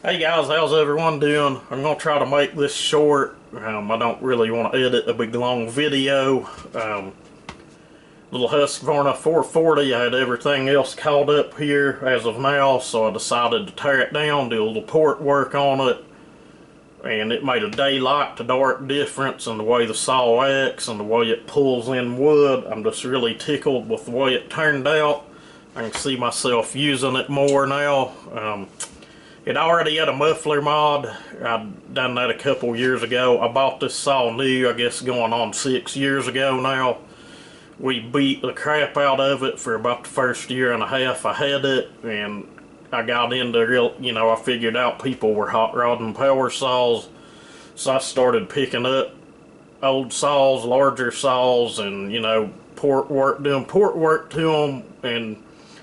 Hey guys, how's everyone doing? I'm going to try to make this short. I don't really want to edit a big long video. Little Husqvarna 440, I had everything else caught up here as of now, so I decided to tear it down, do a little port work on it. And it made a daylight to dark difference in the way the saw acts and the way it pulls in wood. I'm just really tickled with the way it turned out. I can see myself using it more now. It already had a muffler mod. I'd done that a couple years ago. I bought this saw new, I guess going on 6 years ago now. We beat the crap out of it for about the first year and a half I had it, and I got into I figured out people were hot rodding power saws, so I started picking up old saws, larger saws, and doing port work to them, and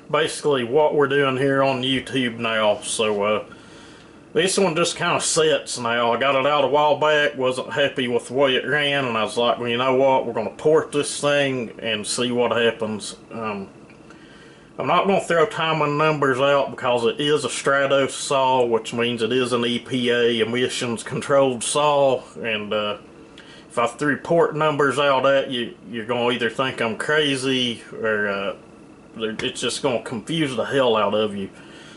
basically what we're doing here on YouTube now. So this one just kind of sits now. I got it out a while back, wasn't happy with the way it ran, and I was like, well, you know what, we're going to port this thing and see what happens. I'm not going to throw time and numbers out because it is a Stratos saw, which means it is an EPA emissions controlled saw, and if I threw port numbers out at you, you're going to either think I'm crazy or it's just going to confuse the hell out of you,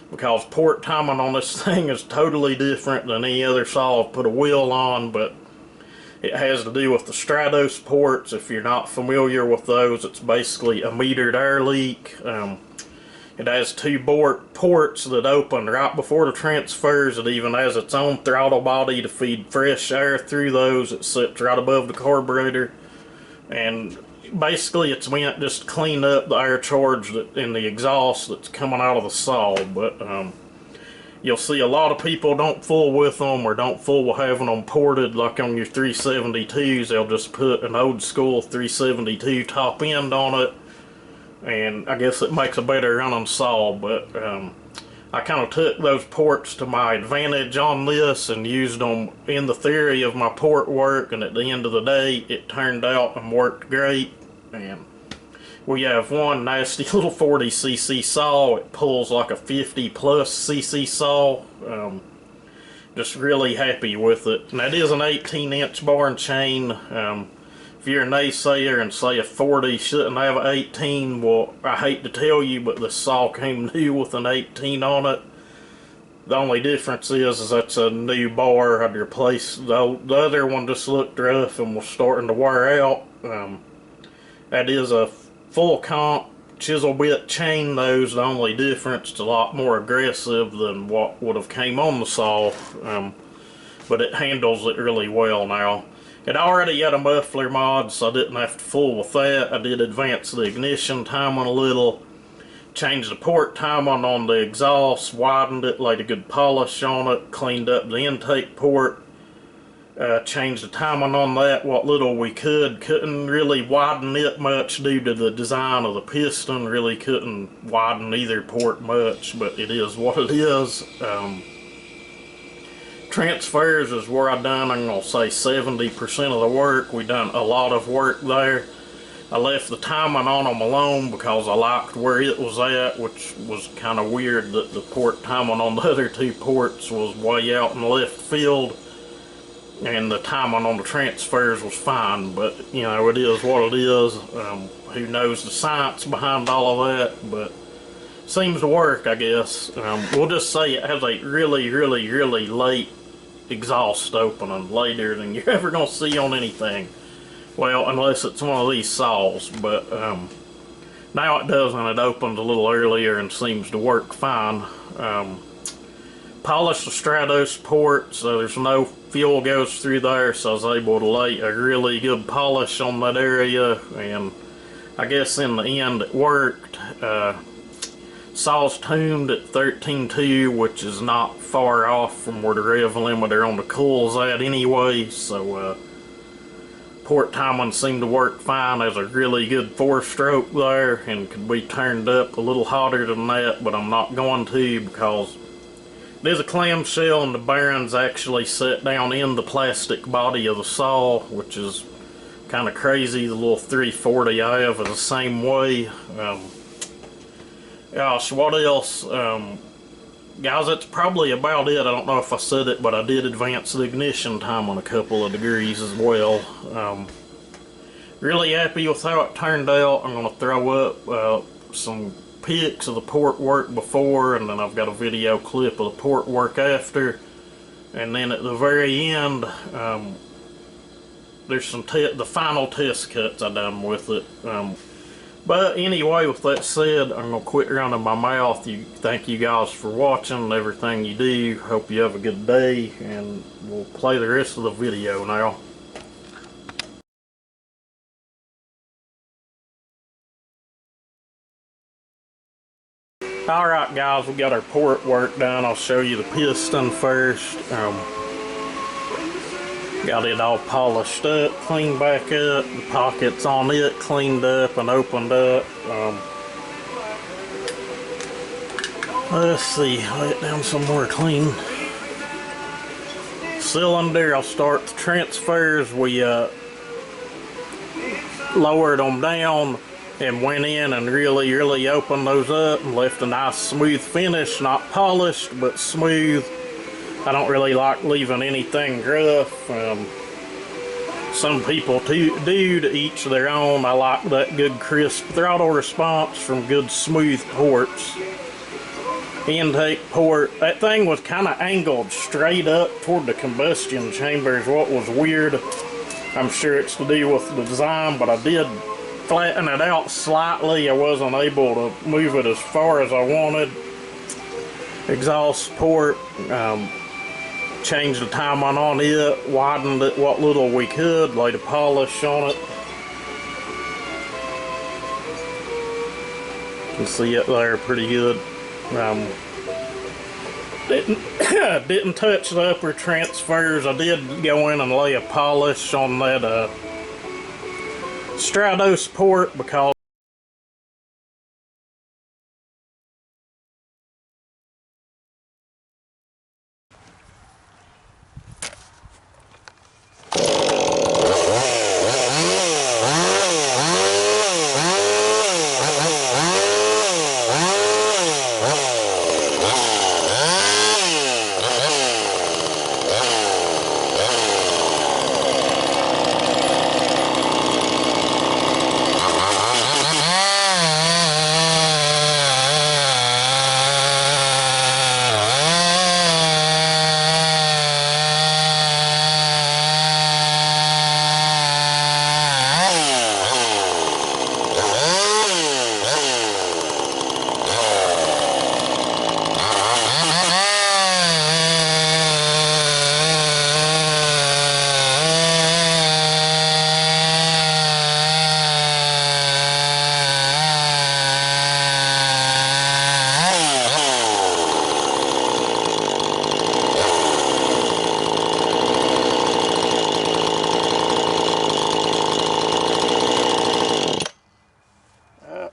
because port timing on this thing is totally different than any other saw I've put a wheel on. But it has to do with the Stratos ports. If you're not familiar with those, it's basically a metered air leak. It has two ports that open right before the transfers. It even has its own throttle body to feed fresh air through those. It sits right above the carburetor, and basically it's meant just to clean up the air charge in the exhaust that's coming out of the saw. But you'll see a lot of people don't fool with them, or don't fool with having them ported like on your 372s. They'll just put an old school 372 top end on it, and I guess it makes a better running saw. But I kind of took those ports to my advantage on this and used them in the theory of my port work, and at the end of the day it turned out and worked great. And we have one nasty little 40cc saw. It pulls like a 50 plus cc saw. Just really happy with it. And that is an 18-inch bar and chain. If you're a naysayer and say a 40 shouldn't have an 18, well, I hate to tell you, but the saw came new with an 18 on it. The only difference is that's a new bar. I'd replace the other one, just looked rough and was starting to wear out. That is a full comp chisel bit chain. Those, the only difference, it's a lot more aggressive than what would have came on the saw, but it handles it really well now. It already had a muffler mod, so I didn't have to fool with that. I did advance the ignition timing a little, changed the port timing on the exhaust, widened it, laid a good polish on it, cleaned up the intake port, changed the timing on that what little we could. Couldn't really widen it much due to the design of the piston. Really couldn't widen either port much, but it is what it is. Transfers is where I done, I'm going to say 70% of the work. We done a lot of work there. I left the timing on them alone because I liked where it was at, which was kind of weird that the port timing on the other two ports was way out in the left field, and the timing on the transfers was fine. But it is what it is. Who knows the science behind all of that, but seems to work, I guess. We'll just say it has a really late exhaust opening, later than you're ever going to see on anything. Well, unless it's one of these saws. But now it doesn't. It opens a little earlier and seems to work fine. Polished the Stratos port, so there's no fuel goes through there, so I was able to lay a really good polish on that area, and I guess in the end it worked. Saw's tuned at 13.2, which is not far off from where the rev limiter on the coil's at anyway, so port timing seemed to work fine. There's a really good 4-stroke there, and could be turned up a little hotter than that, but I'm not going to, because there's a clamshell and the bearings actually set down in the plastic body of the saw, which is kind of crazy. The little 340 I have is the same way. Gosh, what else? guys, that's probably about it. I don't know if I said it, but I did advance the ignition time on a couple of degrees as well. Really happy with how it turned out. I'm going to throw up some pics of the port work before, and then I've got a video clip of the port work after. And then at the very end, there's some the final test cuts I done with it. But anyway, with that said, I'm going to quit running my mouth. Thank you guys for watching everything you do. Hope you have a good day, and we'll play the rest of the video now. Alright guys, we got our port work done. I'll show you the piston first. Got it all polished up, cleaned back up, the pockets on it cleaned up and opened up. Let's see, lay it down somewhere clean. Cylinder, I'll start the transfers. We lowered them down and went in and really opened those up and left a nice smooth finish, not polished but smooth. I don't really like leaving anything rough. Some people do, to each their own. I like that good crisp throttle response from good smooth ports. Intake port, that thing was kind of angled straight up toward the combustion chambers. What was weird, I'm sure it's to do with the design, but I did flatten it out slightly. I wasn't able to move it as far as I wanted. Exhaust port, changed the timing on it, widened it what little we could, laid a polish on it. You can see it there pretty good. Didn't touch the upper transfers. I did go in and lay a polish on that Stratos port because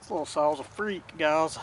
Little saw's a freak, guys.